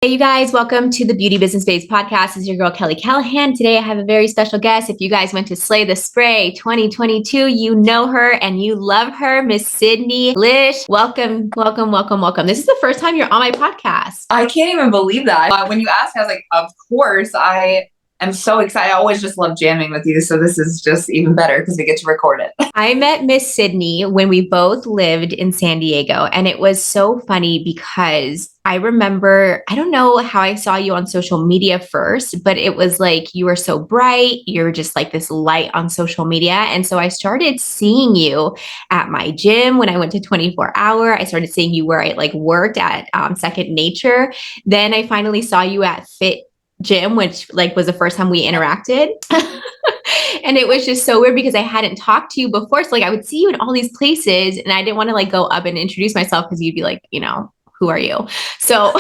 Hey, you guys, welcome to the Beauty Business Babes podcast. This is your girl, Kelly Callaghan. Today, I have a very special guest. If you guys went to Slay the Spray 2022, you know her and you love her, Miss Sydney Lich. Welcome, welcome, welcome, welcome. This is the first time you're on my podcast. I can't even believe that. When you asked, I was like, of course. I am so excited. I always just love jamming with you. So this is just even better because we get to record it. I met Miss Sydney when we both lived in San Diego. And it was so funny because I remember, I don't know how I saw you on social media first, but it was like you were so bright. You're just like this light on social media. And so I started seeing you at my gym when I went to 24 Hour. I started seeing you where I like worked at Second Nature. Then I finally saw you at Fit Gym, which like was the first time we interacted. And it was just so weird because I hadn't talked to you before. So like I would see you in all these places and I didn't want to like go up and introduce myself because you'd be like, who are you? So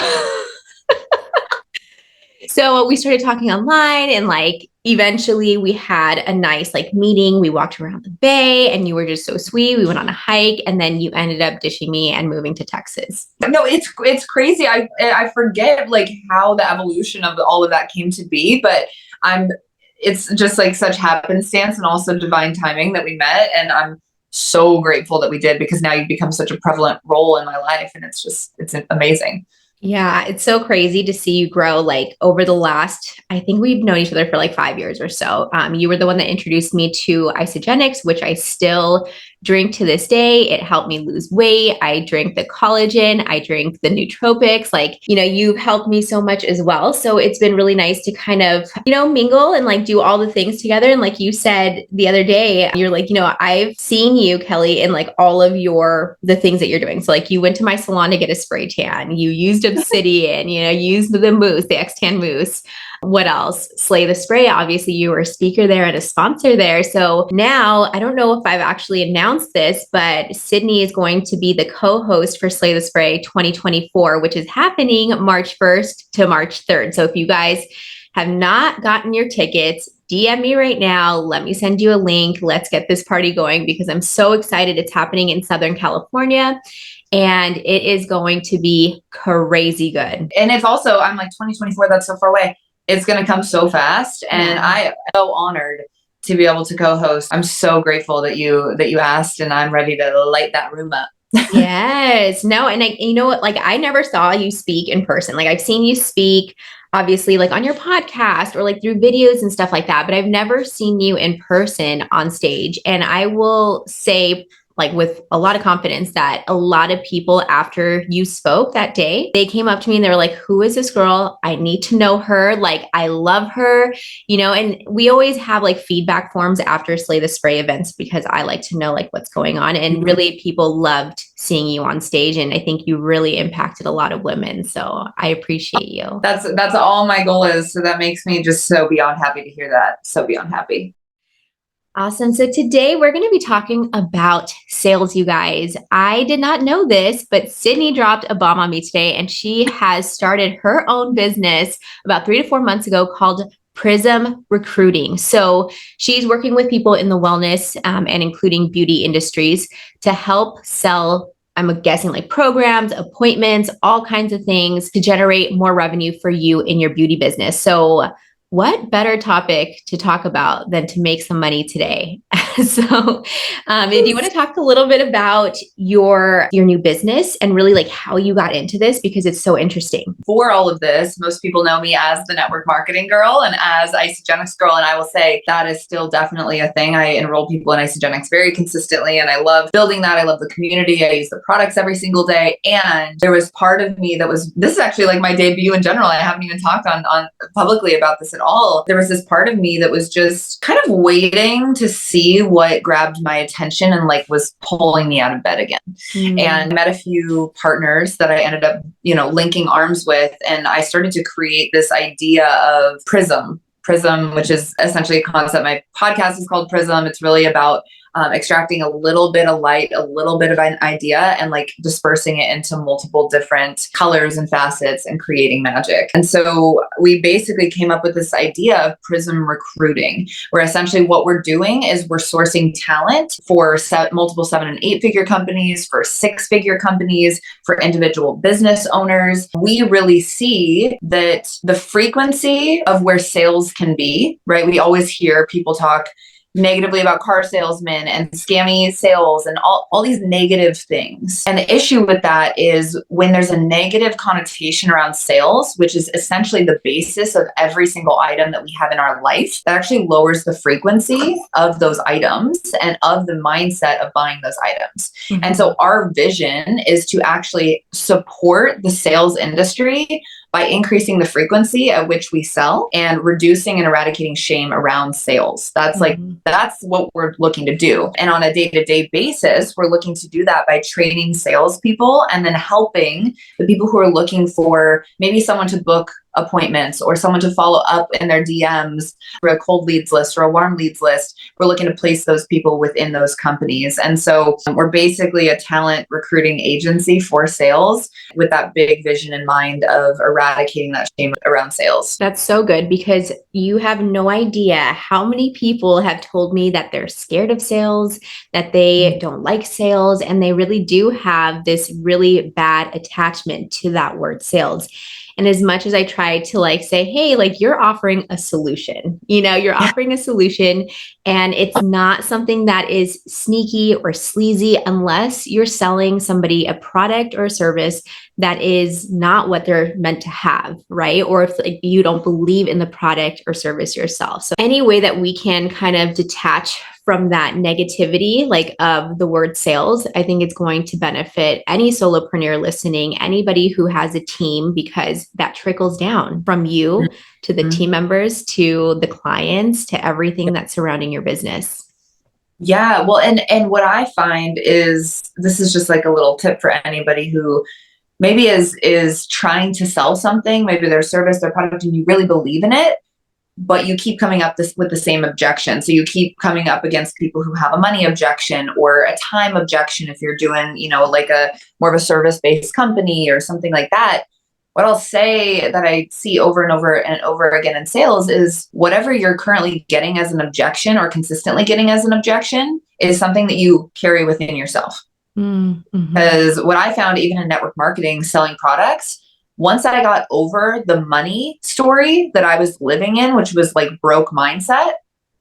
so we started talking online and like eventually we had a nice like meeting. We walked around the bay and you were just so sweet. We went on a hike and then you ended up ditching me and moving to Texas. No, it's crazy. I forget like how the evolution of all of that came to be, but it's just like such happenstance and also divine timing that we met. And I'm so grateful that we did because now you've become such a prevalent role in my life. And it's amazing. Yeah, it's so crazy to see you grow like over the last, I think we've known each other for like 5 years or so. You were the one that introduced me to isogenics, which I still drink to this day. It helped me lose weight. I drink the collagen. I drink the nootropics. Like, you've helped me so much as well. So it's been really nice to kind of, mingle and like do all the things together. And like you said the other day, you're like, I've seen you, Kelly, in like all of the things that you're doing. So like you went to my salon to get a spray tan. You used obsidian, used the mousse, the X-Tan mousse. What else? Slay the Spray. Obviously, you were a speaker there and a sponsor there. So now I don't know if I've actually announced this, but Sydney is going to be the co-host for Slay the Spray 2024, which is happening March 1st to March 3rd. So if you guys have not gotten your tickets, DM me right now. Let me send you a link. Let's get this party going because I'm so excited. It's happening in Southern California. And it is going to be crazy good. And it's also, I'm like 2024, that's so far away. It's going to come so fast. And I am so honored to be able to co-host. I'm so grateful that you asked and I'm ready to light that room up. Yes. No. And you know what? Like I never saw you speak in person. Like I've seen you speak obviously like on your podcast or like through videos and stuff like that, but I've never seen you in person on stage. And I will say like with a lot of confidence that a lot of people after you spoke that day, they came up to me and they were like, who is this girl? I need to know her. Like, I love her, and we always have like feedback forms after Slay the Spray events because I like to know like what's going on. And really people loved seeing you on stage. And I think you really impacted a lot of women. So I appreciate you. That's all my goal is. So that makes me just so beyond happy to hear that. So beyond happy. Awesome. So today we're going to be talking about sales, you guys. I did not know this, but Sydney dropped a bomb on me today and she has started her own business about 3 to 4 months ago called Prism Recruiting. So she's working with people in the wellness and including beauty industries to help sell, I'm guessing like programs, appointments, all kinds of things to generate more revenue for you in your beauty business. So what better topic to talk about than to make some money today? So if you want to talk a little bit about your new business and really like how you got into this, because it's so interesting. For all of this, most people know me as the network marketing girl and as Isogenics girl. And I will say that is still definitely a thing. I enroll people in Isogenics very consistently. And I love building that. I love the community. I use the products every single day. And there was part of me this is actually like my debut in general. I haven't even talked on publicly about this at all. There was this part of me that was just kind of waiting to see what grabbed my attention and like was pulling me out of bed again. And met a few partners that I ended up, linking arms with. And I started to create this idea of Prism, which is essentially a concept. My podcast is called Prism. It's really about extracting a little bit of light, a little bit of an idea, and like dispersing it into multiple different colors and facets and creating magic. And so we basically came up with this idea of Prism recruiting, where essentially what we're doing is we're sourcing talent for multiple 7 and 8 figure companies, for 6 figure companies, for individual business owners. We really see that the frequency of where sales can be, right? We always hear people talk negatively about car salesmen and scammy sales and all these negative things. And the issue with that is when there's a negative connotation around sales, which is essentially the basis of every single item that we have in our life, that actually lowers the frequency of those items and of the mindset of buying those items. Mm-hmm. And so our vision is to actually support the sales industry by increasing the frequency at which we sell and reducing and eradicating shame around sales. That's that's what we're looking to do. And on a day-to-day basis, we're looking to do that by training salespeople and then helping the people who are looking for maybe someone to book appointments or someone to follow up in their DMs for a cold leads list or a warm leads list. We're looking to place those people within those companies. And so we're basically a talent recruiting agency for sales with that big vision in mind of eradicating that shame around sales. That's so good, because you have no idea how many people have told me that they're scared of sales, that they don't like sales, and they really do have this really bad attachment to that word sales. And as much as I try to like say, hey, like you're offering a solution, you're offering a solution, and it's not something that is sneaky or sleazy unless you're selling somebody a product or a service that is not what they're meant to have, right? Or if like you don't believe in the product or service yourself. So any way that we can kind of detach from that negativity, like of the word sales, I think it's going to benefit any solopreneur listening, anybody who has a team, because that trickles down from you to the team members, to the clients, to everything that's surrounding your business. Yeah. Well, and what I find is, this is just like a little tip for anybody who maybe is trying to sell something, maybe their service, their product, and you really believe in it, but you keep coming up with the same objection. So you keep coming up against people who have a money objection or a time objection if you're doing, like a more of a service-based company or something like that. What I'll say that I see over and over and over again in sales is whatever you're currently getting as an objection or consistently getting as an objection is something that you carry within yourself. Because what I found, even in network marketing, selling products, once I got over the money story that I was living in, which was like broke mindset,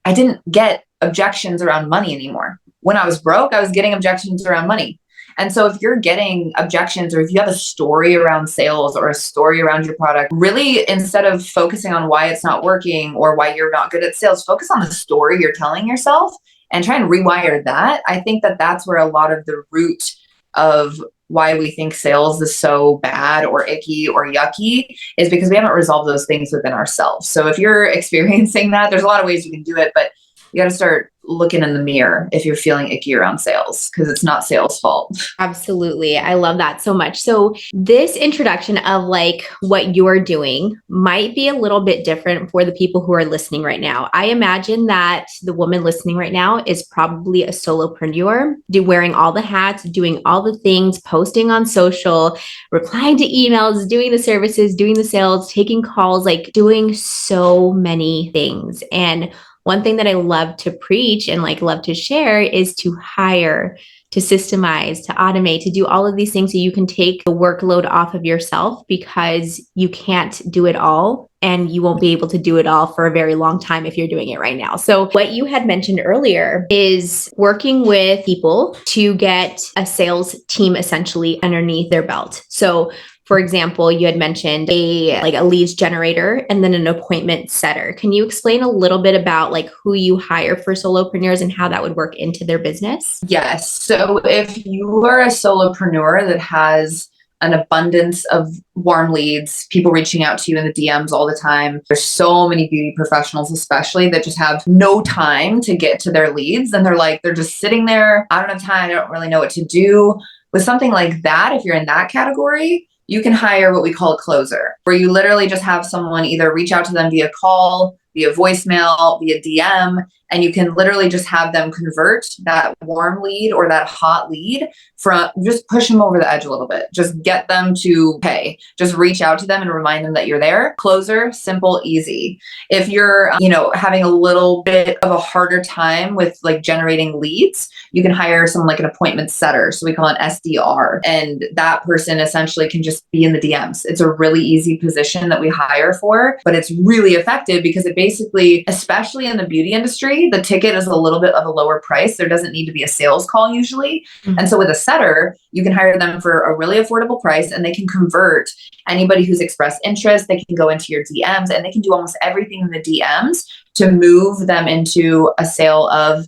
I didn't get objections around money anymore. When I was broke, I was getting objections around money. And so if you're getting objections, or if you have a story around sales or a story around your product, really, instead of focusing on why it's not working or why you're not good at sales, focus on the story you're telling yourself and try and rewire that. I think that that's where a lot of the root of why we think sales is so bad or icky or yucky is because we haven't resolved those things within ourselves. So if you're experiencing that, there's a lot of ways you can do it, but you got to start looking in the mirror if you're feeling icky around sales, because it's not sales' fault. Absolutely. I love that so much. So this introduction of like what you're doing might be a little bit different for the people who are listening right now. I imagine that the woman listening right now is probably a solopreneur, wearing all the hats, doing all the things, posting on social, replying to emails, doing the services, doing the sales, taking calls, like doing so many things. And one thing that I love to preach and like love to share is to hire, to systemize, to automate, to do all of these things so you can take the workload off of yourself, because you can't do it all and you won't be able to do it all for a very long time if you're doing it right now. So what you had mentioned earlier is working with people to get a sales team essentially underneath their belt. So for example, you had mentioned a leads generator and then an appointment setter. Can you explain a little bit about like who you hire for solopreneurs and how that would work into their business? Yes. So if you are a solopreneur that has an abundance of warm leads, people reaching out to you in the DMs all the time, there's so many beauty professionals, especially, that just have no time to get to their leads. And they're just sitting there. I don't have time. I don't really know what to do. With something like that, if you're in that category, you can hire what we call a closer, where you literally just have someone either reach out to them via call, via voicemail, via DM, and you can literally just have them convert that warm lead or that hot lead from, just push them over the edge a little bit. Just get them to pay. Just reach out to them and remind them that you're there. Closer, simple, easy. If you're, having a little bit of a harder time with like generating leads, you can hire someone like an appointment setter. So we call it SDR. And that person essentially can just be in the DMs. It's a really easy position that we hire for, but it's really effective because it basically, especially in the beauty industry, the ticket is a little bit of a lower price. There doesn't need to be a sales call usually. And so with a setter, you can hire them for a really affordable price and they can convert anybody who's expressed interest. They can go into your DMs and they can do almost everything in the DMs to move them into a sale of,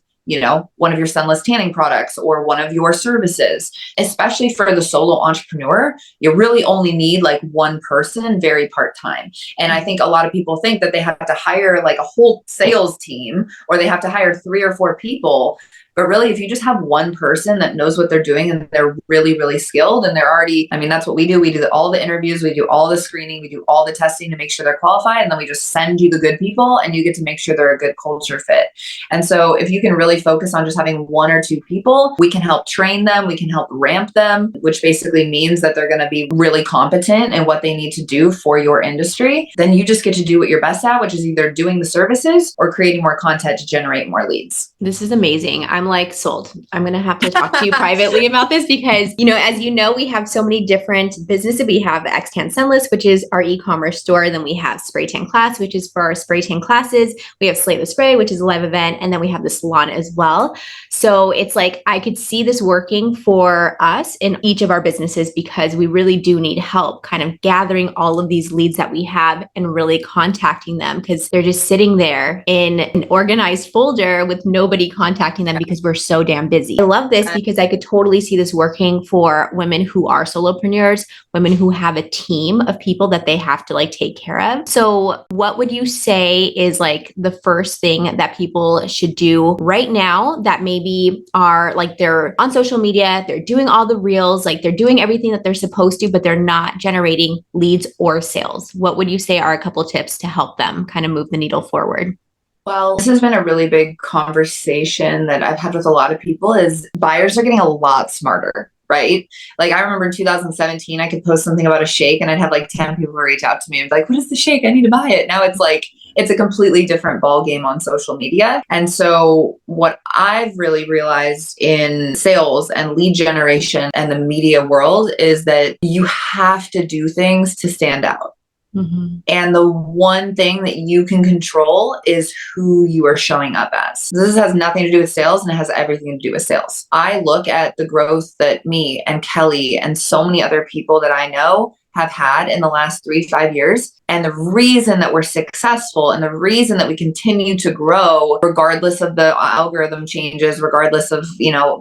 one of your Sunless tanning products or one of your services. Especially for the solo entrepreneur, you really only need like one person, very part-time. And I think a lot of people think that they have to hire like a whole sales team or they have to hire 3 or 4 people. But really, if you just have one person that knows what they're doing and they're really, really skilled and they're already, that's what we do. We do all the interviews, we do all the screening, we do all the testing to make sure they're qualified. And then we just send you the good people and you get to make sure they're a good culture fit. And so if you can really focus on just having 1 or 2 people, we can help train them, we can help ramp them, which basically means that they're going to be really competent in what they need to do for your industry. Then you just get to do what you're best at, which is either doing the services or creating more content to generate more leads. This is amazing. I'm like sold. I'm going to have to talk to you privately about this because, as you know, we have so many different businesses. We have Xtan Sunless, which is our e-commerce store. Then we have Spray Tan Class, which is for our spray tan classes. We have Slay the Spray, which is a live event. And then we have the salon as well. So it's like, I could see this working for us in each of our businesses because we really do need help kind of gathering all of these leads that we have and really contacting them because they're just sitting there in an organized folder with nobody contacting them because we're so damn busy. I love this because I could totally see this working for women who are solopreneurs, women who have a team of people that they have to like take care of. So what would you say is like the first thing that people should do right now that maybe are like they're on social media, they're doing all the reels, like they're doing everything that they're supposed to, but they're not generating leads or sales? What would you say are a couple tips to help them kind of move the needle forward? Well, this has been a really big conversation that I've had with a lot of people is buyers are getting a lot smarter, right? Like I remember in 2017, I could post something about a shake and I'd have like 10 people reach out to me and be like, what is the shake? I need to buy it. Now it's like, it's a completely different ball game on social media. And so what I've really realized in sales and lead generation and the media world is that you have to do things to stand out. Mm-hmm. And the one thing that you can control is who you are showing up as. This has nothing to do with sales and it has everything to do with sales. I look at the growth that me and Kelly and so many other people that I know have had in the last 3-5 years. And the reason that we're successful and the reason that we continue to grow, regardless of the algorithm changes, regardless of,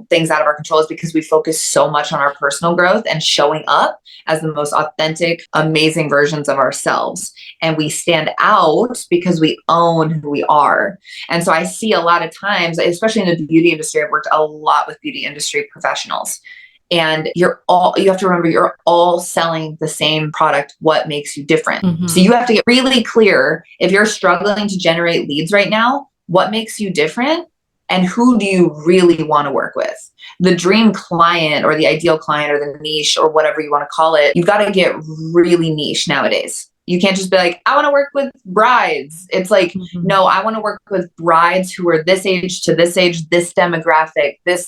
things out of our control, is because we focus so much on our personal growth and showing up as the most authentic, amazing versions of ourselves. And we stand out because we own who we are. And so I see a lot of times, especially in the beauty industry, I've worked a lot with beauty industry professionals. And you have to remember, you're all selling the same product. What makes you different? Mm-hmm. So you have to get really clear. If you're struggling to generate leads right now, what makes you different? And who do you really want to work with? The dream client or the ideal client or the niche or whatever you want to call it, you've got to get really niche nowadays. You can't just be like, I want to work with brides. It's like, mm-hmm. No, I want to work with brides who are this age to this age, this demographic, this,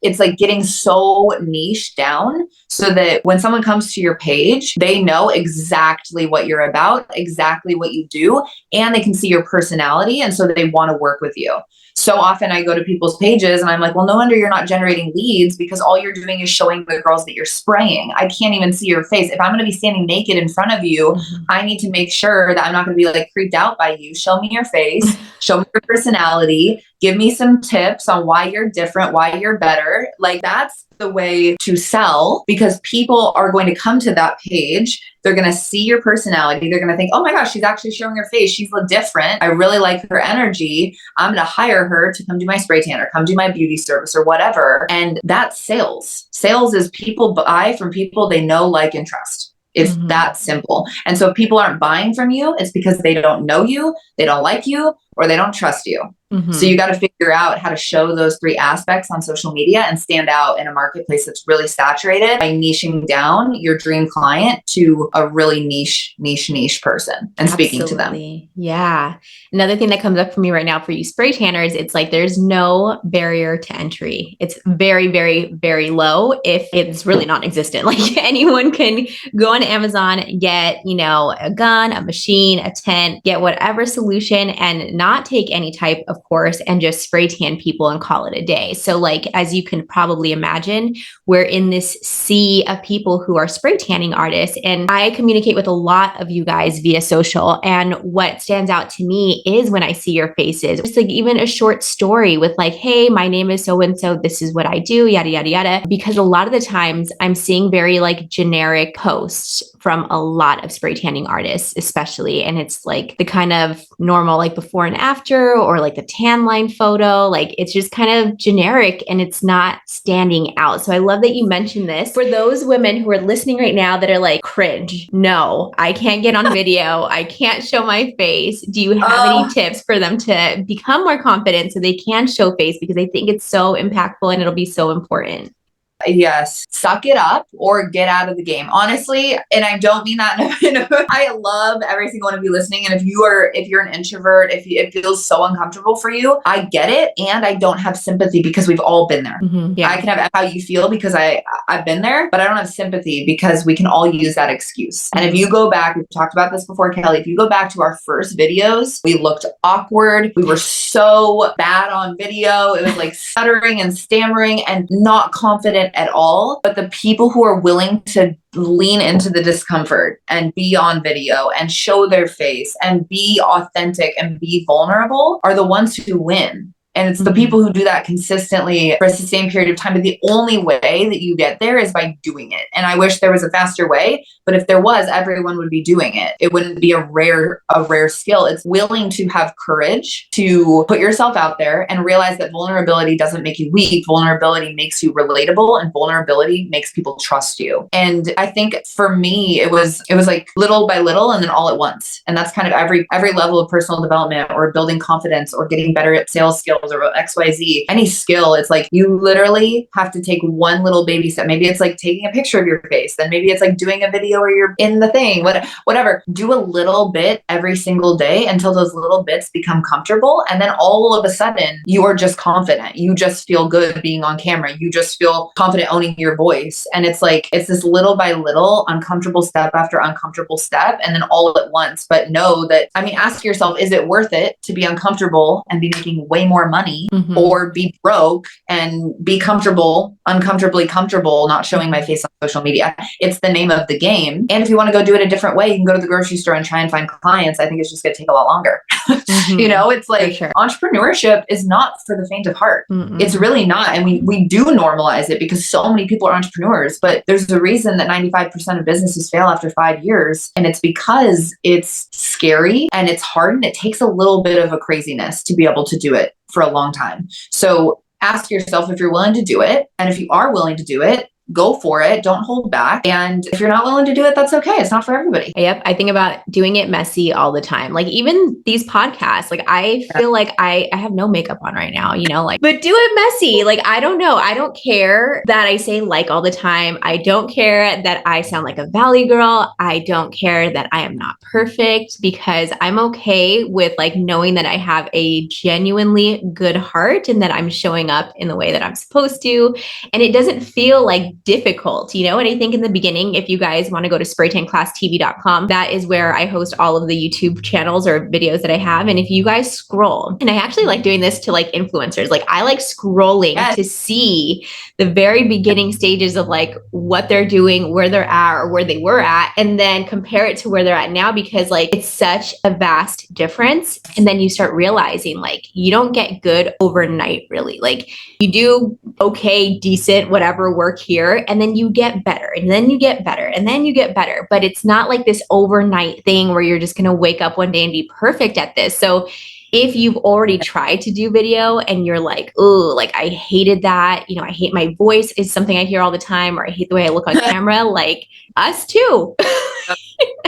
it's like getting so niche down so that when someone comes to your page, they know exactly what you're about, exactly what you do, and they can see your personality. And so they want to work with you. So often I go to people's pages and I'm like, well, no wonder you're not generating leads because all you're doing is showing the girls that you're spraying. I can't even see your face. If I'm going to be standing naked in front of you, mm-hmm. I need to make sure that I'm not going to be like creeped out by you. Show me your face, show me your personality, give me some tips on why you're different, why you're better. Like that's the way to sell because people are going to come to that page. They're going to see your personality. They're going to think, oh my gosh, she's actually showing her face. She's different. I really like her energy. I'm going to hire her to come do my spray tan or come do my beauty service or whatever. And that's sales. Sales is people buy from people they know, like, and trust. It's mm-hmm. that simple. And so if people aren't buying from you, it's because they don't know you, they don't like you, or they don't trust you. So you got to figure out how to show those three aspects on social media and stand out in a marketplace that's really saturated by niching down your dream client to a really niche person and speaking to them. Yeah. Another thing that comes up for me right now for you spray tanners, it's like there's no barrier to entry. It's very, very, very low, if it's really non-existent. Like anyone can go on Amazon, get, you know, a gun, a machine, a tent, get whatever solution and not take any type of course and just spray tan people and call it a day. So like, as you can probably imagine, we're in this sea of people who are spray tanning artists, and I communicate with a lot of you guys via social. And what stands out to me is when I see your faces, just like even a short story with like, hey, my name is so-and-so, this is what I do, yada, yada, yada. Because a lot of the times I'm seeing very like generic posts from a lot of spray tanning artists, especially. And it's like the kind of normal, like before and after, or like the tan line photo, like it's just kind of generic and it's not standing out. So I love that you mentioned this. For those women who are listening right now that are like, cringe, no, I can't get on video, I can't show my face. Do you have any tips for them to become more confident so they can show face? Because I think it's so impactful and it'll be so important. Yes. Suck it up or get out of the game. Honestly, and I don't mean that I love every single one of you listening. And if you're an introvert, it feels so uncomfortable for you, I get it. And I don't have sympathy because we've all been there. Yeah. I can have how you feel because I've been there, but I don't have sympathy because we can all use that excuse. And if you go back, we've talked about this before, Kelly, if you go back to our first videos, we looked awkward. We were so bad on video. It was like stuttering and stammering and not confident at all. But the people who are willing to lean into the discomfort and be on video and show their face and be authentic and be vulnerable are the ones who win. And it's the people who do that consistently for a sustained period of time. But the only way that you get there is by doing it. And I wish there was a faster way, but if there was, everyone would be doing it. It wouldn't be a rare skill. It's willing to have courage to put yourself out there and realize that vulnerability doesn't make you weak. Vulnerability makes you relatable, and vulnerability makes people trust you. And I think for me, it was like little by little and then all at once. And that's kind of every level of personal development or building confidence or getting better at sales skills or XYZ, any skill. It's like you literally have to take one little baby step. Maybe it's like taking a picture of your face. Then maybe it's like doing a video where you're in the thing, whatever. Do a little bit every single day until those little bits become comfortable. And then all of a sudden you are just confident. You just feel good being on camera. You just feel confident owning your voice. And it's like, it's this little by little uncomfortable step after uncomfortable step. And then all at once. But know that, I mean, ask yourself, is it worth it to be uncomfortable and be making way more money, or be broke and be uncomfortably comfortable, not showing my face on social media? It's the name of the game. And if you want to go do it a different way, you can go to the grocery store and try and find clients. I think it's just going to take a lot longer. You know, it's like entrepreneurship is not for the faint of heart. It's really not. And we do normalize it because so many people are entrepreneurs, but there's a reason that 95% of businesses fail after 5 years. And it's because it's scary and it's hard and it takes a little bit of a craziness to be able to do it for a long time. So ask yourself if you're willing to do it. And if you are willing to do it, go for it. Don't hold back. And if you're not willing to do it, that's okay. It's not for everybody. Yep. I think about doing it messy all the time. Like even these podcasts, like I feel like I have no makeup on right now, you know, like, but do it messy. Like, I don't know. I don't care that I say like all the time. I don't care that I sound like a valley girl. I don't care that I am not perfect, because I'm okay with like knowing that I have a genuinely good heart and that I'm showing up in the way that I'm supposed to. And it doesn't feel like difficult, you know? And I think in the beginning, if you guys want to go to spraytanclasstv.com, that is where I host all of the YouTube channels or videos that I have. And if you guys scroll, and I actually like doing this to like influencers, like I like scrolling to see the very beginning stages of like what they're doing, where they're at or where they were at, and then compare it to where they're at now, because like it's such a vast difference. And then you start realizing like you don't get good overnight, really. Like you do okay, decent, whatever work here, and then you get better, and then you get better, and then you get better. But it's not like this overnight thing where you're just going to wake up one day and be perfect at this. So if you've already tried to do video and you're like, oh, like I hated that, you know, I hate my voice is something I hear all the time, or I hate the way I look on camera, like us too.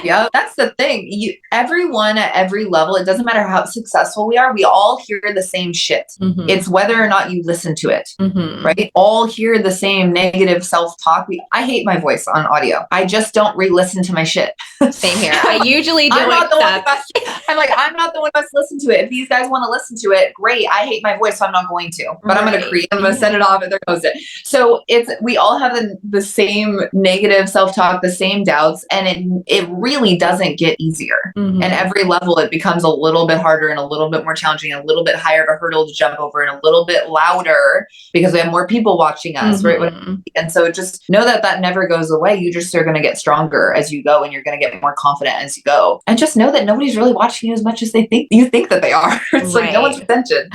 Yeah, that's the thing. Everyone at every level, it doesn't matter how successful we are, we all hear the same shit. Mm-hmm. It's whether or not you listen to it, Mm-hmm. right? All hear the same negative self-talk. I hate my voice on audio. I just don't re-listen to my shit. Same here. I usually I'm don't not the one who accept. must, I'm like, I'm not the one who must listen to it. If these guys want to listen to it, great. I hate my voice, so I'm not going to. But I'm going to Right. I'm going to send it off, and there goes it. So we all have the same negative self-talk, the same doubts, and it really doesn't get easier. Mm-hmm. And every level, it becomes a little bit harder and a little bit more challenging, a little bit higher of a hurdle to jump over, and a little bit louder because we have more people watching us, right? Mm-hmm. And so just know that never goes away. You just are going to get stronger as you go, and you're going to get more confident as you go. And just know that nobody's really watching you as much as you think that they are. It's like no one's attention.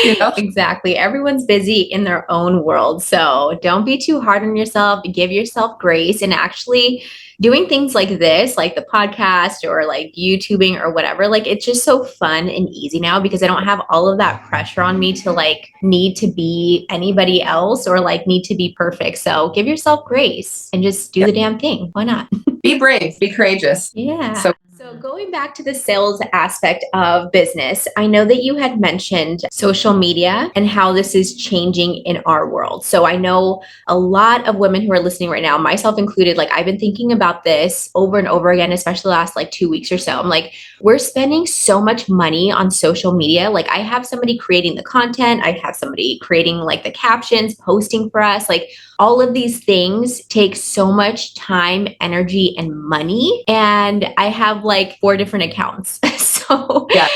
You know? Exactly. Everyone's busy in their own world. So don't be too hard on yourself. Give yourself grace, and actually doing things like this, like the podcast or like YouTubing or whatever, like it's just so fun and easy now because I don't have all of that pressure on me to like need to be anybody else or like need to be perfect. So give yourself grace and just do the damn thing. Why not? Be brave, be courageous. Yeah. So going back to the sales aspect of business, I know that you had mentioned social media and how this is changing in our world. So I know a lot of women who are listening right now, myself included, like I've been thinking about this over and over again, especially the last like 2 weeks or so. I'm like, we're spending so much money on social media. Like I have somebody creating the content, I have somebody creating like the captions, posting for us, like all of these things take so much time, energy, and money. And I have like 4 different accounts. So yeah.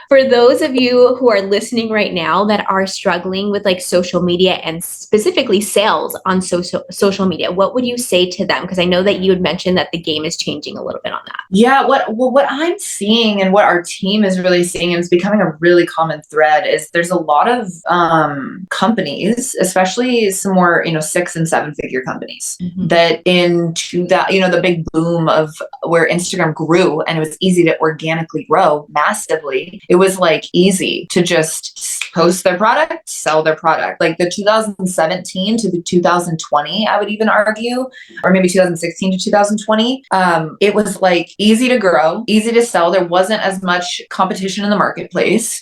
For those of you who are listening right now that are struggling with like social media and specifically sales on social media, what would you say to them? Because I know that you had mentioned that the game is changing a little bit on that. Yeah, what I'm seeing and what our team is really seeing, and it's becoming a really common thread, is there's a lot of companies, especially some more 6 and 7 figure companies, that into that the big boom of where Instagram grew and it was easy to organically grow massively. It was like easy to just post their product, sell their product. Like the 2017 to the 2020, I would even argue, or maybe 2016 to 2020, it was like easy to grow, easy to sell. There wasn't as much competition in the marketplace.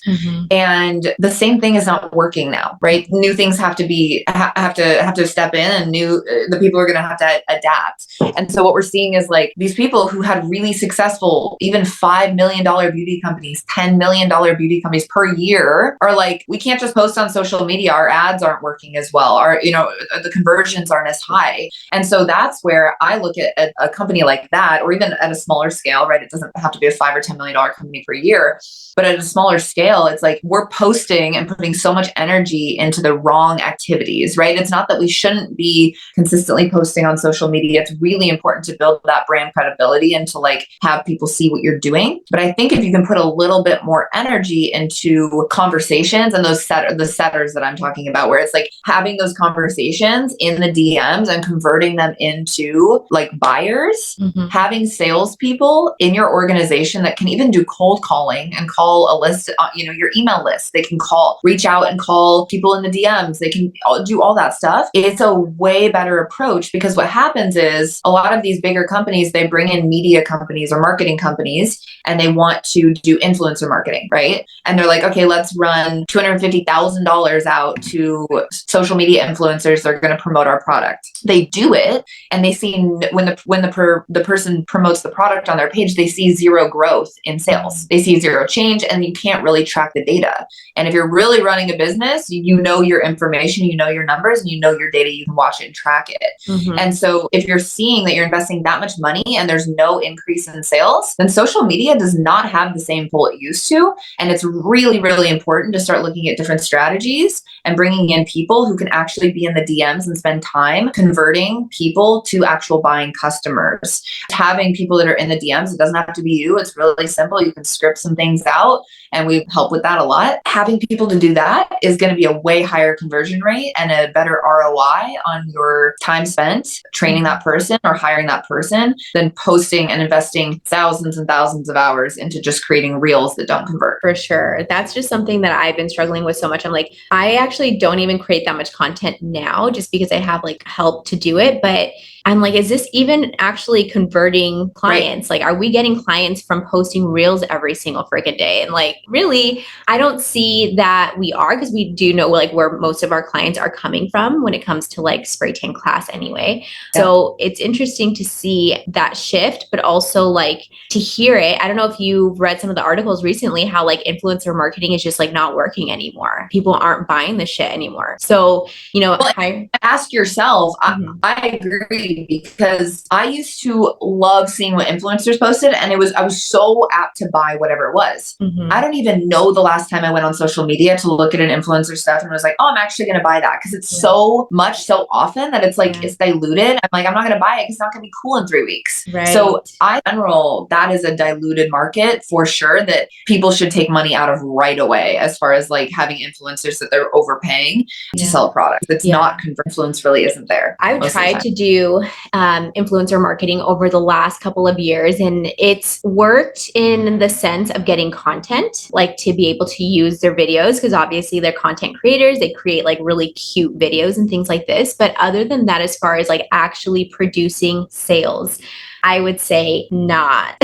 And the same thing is not working now, right? New things have to step in, and the people are going to have to adapt. And so what we're seeing is like these people who had really successful, even $5 million beauty companies, $10 million beauty companies per year are like, we can't just post on social media. Our ads aren't working as well. The conversions aren't as high. And so that's where I look at a company like that, or even at a smaller scale, right? It doesn't have to be a $5 or $10 million company per year. But at a smaller scale, it's like we're posting and putting so much energy into the wrong activities, right? It's not that we shouldn't be consistently posting on social media. It's really important to build that brand credibility and to like have people see what you're doing. But I think if you can put a little bit more energy into conversations and the setters that I'm talking about, where it's like having those conversations in the DMs and converting them into like buyers, having salespeople in your organization that can even do cold calling and call a list, your email list. They can reach out and call people in the DMs. They can do all that stuff. It's a way better approach, because what happens is a lot of these bigger companies, they bring in media companies or marketing companies, and they want to do influencer marketing, right? And they're like, okay, let's run $250,000 out to social media influencers. They're going to promote our product. They do it, and they see when the person promotes the product on their page, they see zero growth in sales. They see zero change, and you can't really track the data. And if you're really running a business, you know your information, you know your numbers, and you know your data, you can watch it and track it. And so if you're seeing that you're investing that much money and there's no increase in sales, then social media does not have the same pull it used to. And it's really, really important to start looking at different strategies and bringing in people who can actually be in the DMs and spend time converting people to actual buying customers. Having people that are in the DMs, it doesn't have to be you. It's really simple. You can script some things out, and we help with that a lot. Having people to do that is going to be a way higher conversion rate and a better ROI on your time spent training that person or hiring that person than posting and investing thousands and thousands of hours into just creating reels that don't convert. For sure. That's just something that I've been struggling with so much. I'm like, I actually don't even create that much content now just because I have like help to do it. But I'm like, is this even actually converting clients? Right. Like, are we getting clients from posting reels every single freaking day? And like, really, I don't see that we are, because we do know like where most of our clients are coming from when it comes to like spray tan class anyway. Yeah. So it's interesting to see that shift, but also like to hear it. I don't know if you've read some of the articles recently, how like influencer marketing is just like not working anymore. People aren't buying the shit anymore. So, Well, ask yourself. I agree, because I used to love seeing what influencers posted, and I was so apt to buy whatever it was. Mhm. I don't even know the last time I went on social media to look at an influencer stuff and was like, oh, I'm actually going to buy that, because it's so much, so often that it's like it's diluted. I'm like, I'm not going to buy it because it's not going to be cool in 3 weeks. Right. So in general, that is a diluted market for sure, that people should take money out of right away, as far as like having influencers that they're overpaying to sell a product. It's not influence really isn't there. I've tried to do influencer marketing over the last couple of years, and it's worked in the sense of getting content, like to be able to use their videos, because obviously they're content creators. They create like really cute videos and things like this. But other than that, as far as like actually producing sales, I would say not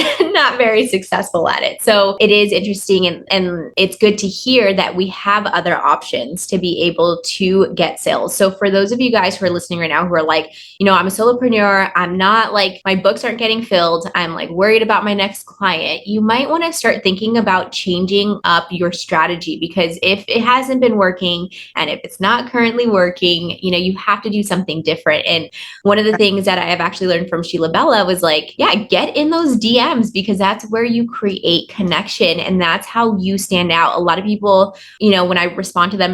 very successful at it. So it is interesting, and it's good to hear that we have other options to be able to get sales. So for those of you guys who are listening right now who are like, I'm a solopreneur, I'm not like, my books aren't getting filled, I'm like worried about my next client, you might want to start thinking about changing up your strategy, because if it hasn't been working and if it's not currently working, you have to do something different. And one of the things that I have actually learned from Sheila Bella was like, get in those DMs, because that's where you create connection, and that's how you stand out. A lot of people, when I respond to them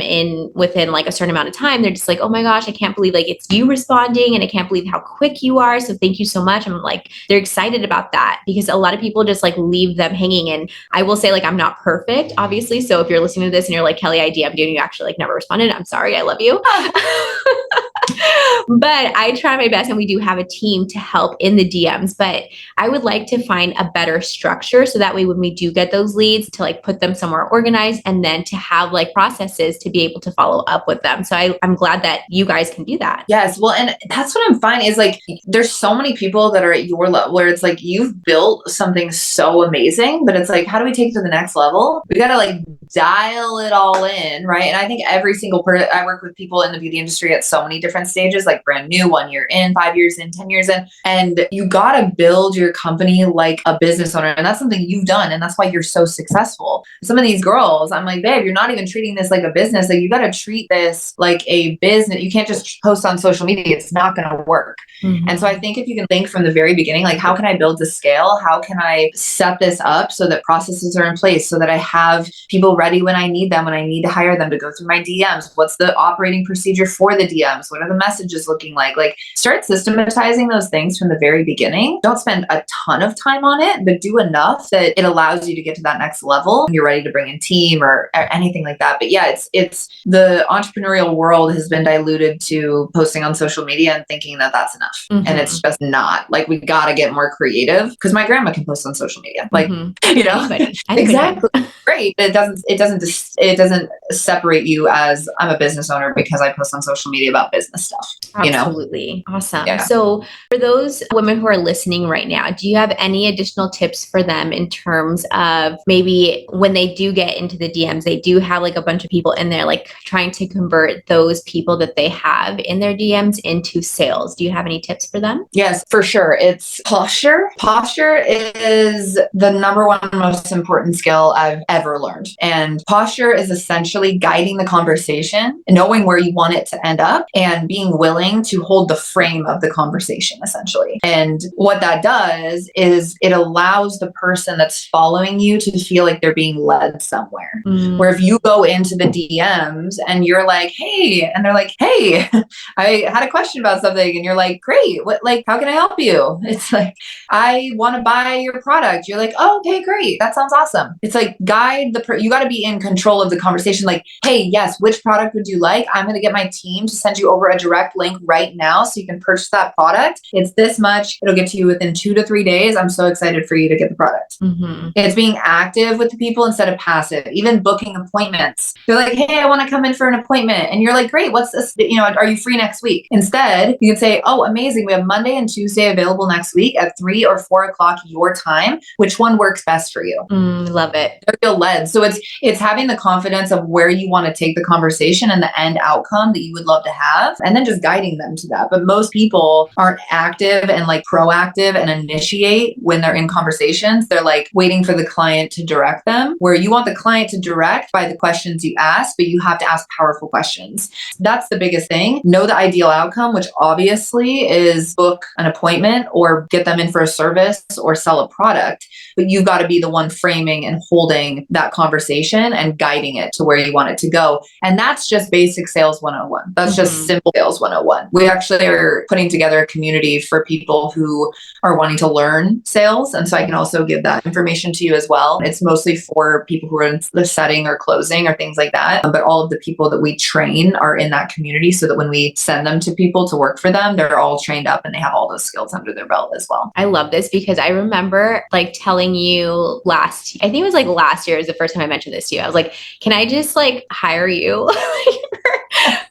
within like a certain amount of time, they're just like, oh my gosh, I can't believe like it's you responding, and I can't believe how quick you are. So thank you so much. I'm like, they're excited about that, because a lot of people just like leave them hanging. And I will say, like, I'm not perfect, obviously. So if you're listening to this and you're like, Kelly, I DM'd you and you actually like never responded, I'm sorry, I love you. But I try my best, and we do have a team to help in the DMs, but I would like to find a better structure, so that way when we do get those leads, to like put them somewhere organized, and then to have like processes to be able to follow up with them. So I'm glad that you guys can do that. Yes. Well, and that's what I'm finding is like, there's so many people that are at your level where it's like, you've built something so amazing, but it's like, how do we take it to the next level? We got to like dial it all in. Right. And I think every single person, I work with people in the beauty industry at so many different stages, like brand new, 1 year in, 5 years in, 10 years in, and you got to build your company like a business owner. And that's something you've done. And that's why you're so successful. Some of these girls, I'm like, babe, you're not even treating this like a business. Like, you got to treat this like a business. You can't just post on social media. It's not going to work. Mm-hmm. And so I think if you can think from the very beginning, like, how can I build to scale? How can I set this up so that processes are in place, so that I have people ready when I need them, when I need to hire them to go through my DMs? What's the operating procedure for the DMs? What are the messages looking like? Like, start systematizing those things from the very beginning. Don't spend a ton of time on it, but do enough that it allows you to get to that next level. You're ready to bring in team or anything like that. But yeah, it's the entrepreneurial world has been diluted to posting on social media and thinking that that's enough. Mm-hmm. And it's just not. Like, we got to get more creative, because my grandma can post on social media. Like, Anybody. Exactly. Great. But it doesn't separate you as, I'm a business owner because I post on social media about business stuff. Absolutely. Awesome. Yeah. So for those women who are listening right now, do you have any additional tips for them in terms of maybe when they do get into the DMs, they do have like a bunch of people in there, like trying to convert those people that they have in their DMs into sales? Do you have any tips for them? Yes, for sure. It's posture. Posture is the number one most important skill I've ever learned. And posture is essentially guiding the conversation, knowing where you want it to end up, and being willing to hold the frame of the conversation, essentially. And what that does is it allows the person that's following you to feel like they're being led somewhere. Mm. Where if you go into the DMs and you're like, hey, and they're like, hey, I had a question about something, and you're like, great, what, like, how can I help you? It's like, I want to buy your product. You're like, oh, okay, great. That sounds awesome. It's like, you got to be in control of the conversation. Like, hey, yes, which product would you like? I'm going to get my team to send you over a direct link link right now so you can purchase that product. It's this much. It'll get to you within 2 to 3 days. I'm so excited for you to get the product. Mm-hmm. It's being active with the people instead of passive. Even booking appointments. They're like, hey, I want to come in for an appointment. And you're like, great, what's this? Are you free next week? Instead, you can say, oh, amazing. We have Monday and Tuesday available next week at 3 or 4 o'clock your time. Which one works best for you? Love it. They feel led. So it's having the confidence of where you want to take the conversation and the end outcome that you would love to have, and then just guiding them to that. But most people aren't active and like proactive and initiate when they're in conversations. They're like waiting for the client to direct them, where you want the client to direct by the questions you ask, but you have to ask powerful questions. That's the biggest thing. Know the ideal outcome, which obviously is book an appointment or get them in for a service or sell a product. But you've got to be the one framing and holding that conversation and guiding it to where you want it to go. And that's just basic sales 101. That's just simple sales 101. We actually are putting together a community for people who are wanting to learn sales. And so I can also give that information to you as well. It's mostly for people who are in the setting or closing or things like that. But all of the people that we train are in that community so that when we send them to people to work for them, they're all trained up and they have all those skills under their belt as well. I love this because I remember like telling you I think it was like last year is the first time I mentioned this to you. I was like, can I just like hire you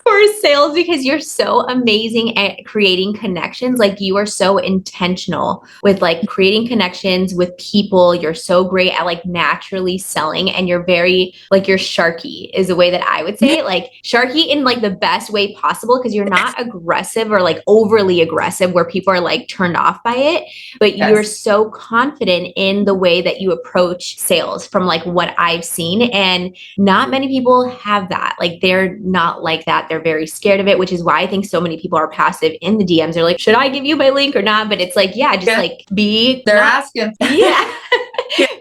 for sales because you're so amazing at creating connections. Like you are so intentional with like creating connections with people. You're so great at like naturally selling, and you're very like you're sharky is the way that I would say it. Like sharky in like the best way possible because you're not aggressive or like overly aggressive where people are like turned off by it, but you're so confident in the way that you approach sales from like what I've seen. And not many people have that. Like they're not like that. They're very scared of it, which is why I think so many people are passive in the DMs. They're like, should I give you my link or not? But it's like, yeah, just like they're asking. Yeah.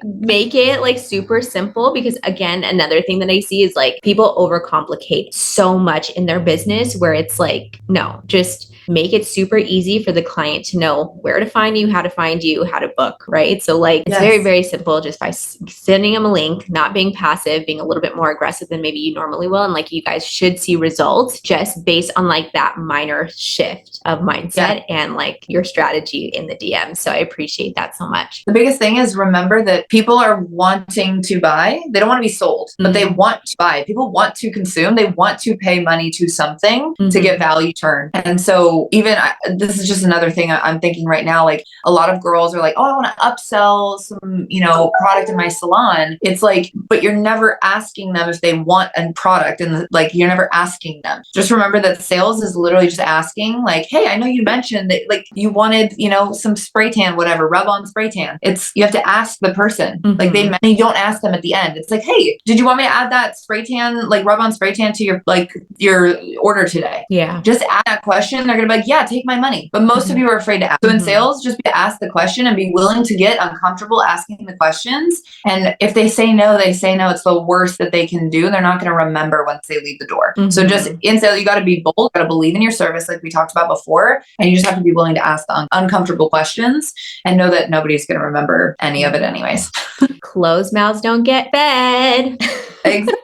Make it like super simple because again, another thing that I see is like people overcomplicate so much in their business where it's like, no, just make it super easy for the client to know where to find you, how to book, right? So like it's very, very simple just by sending them a link, not being passive, being a little bit more aggressive than maybe you normally will. And like you guys should see results just based on like that minor shift of mindset and like your strategy in the DM. So I appreciate that so much. The biggest thing is remember that people are wanting to buy. They don't want to be sold, but they want to buy. People want to consume. They want to pay money to something to get value turned. And so even this is just another thing I'm thinking right now. Like a lot of girls are like, oh, I want to upsell some, product in my salon. It's like, but you're never asking them if they want a product. And like, you're never asking them. Just remember that sales is literally just asking like, hey, I know you mentioned that like you wanted, some spray tan, whatever, rub on spray tan. You have to ask the person. Like you don't ask them at the end. It's like, hey, did you want me to add that spray tan, like rub on spray tan to your order today? Yeah. Just ask that question. They're going to be like, yeah, take my money. But most of you are afraid to ask. So in sales, just be ask the question and be willing to get uncomfortable asking the questions. And if they say no, they say no. It's the worst that they can do. They're not going to remember once they leave the door. So just in sales, you got to be bold, got to believe in your service like we talked about before. And you just have to be willing to ask the uncomfortable questions and know that nobody's going to remember any of it anyways. Closed mouths don't get fed. Exactly.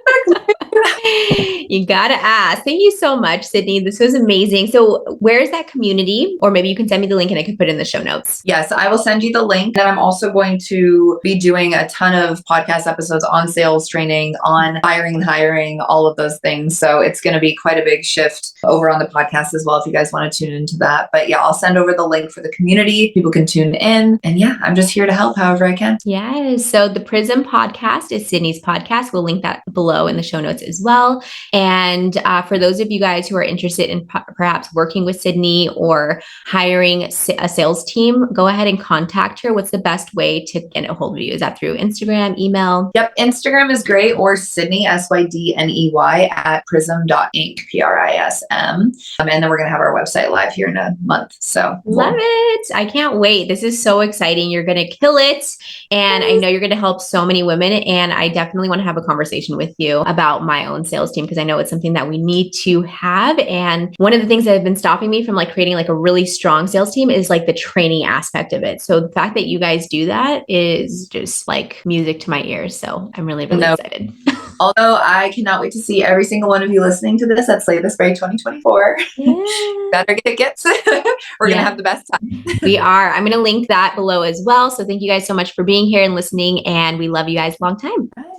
You got to ask. Thank you so much, Sydney. This was amazing. So where's that community? Or maybe you can send me the link and I can put it in the show notes. Yes, I will send you the link. And I'm also going to be doing a ton of podcast episodes on sales training, on hiring, all of those things. So it's going to be quite a big shift over on the podcast as well if you guys want to tune into that. But yeah, I'll send over the link for the community. People can tune in. And yeah, I'm just here to help however I can. Yes. So the Prism podcast is Sydney's podcast. We'll link that below in the show notes as well. And for those of you guys who are interested in perhaps working with Sydney or hiring a sales team, go ahead and contact her. What's the best way to get a hold of you? Is that through Instagram, email? Yep. Instagram is great, or Sydney, SYDNEY at prism.inc, PRISM. And then we're going to have our website live here in a month. So love it. I can't wait. This is so exciting. You're going to kill it. And I know you're going to help so many women. And I definitely want to have a conversation with you about my own sales team because I know it's something that we need to have. And one of the things that have been stopping me from like creating like a really strong sales team is like the training aspect of it. So the fact that you guys do that is just like music to my ears. So I'm really, really excited. Although I cannot wait to see every single one of you listening to this at Slay the Spray 2024. Yeah. Better get gets. We're going to have the best time. We are. I'm going to link that below as well. So thank you guys so much for being here and listening. And we love you guys a long time. Bye.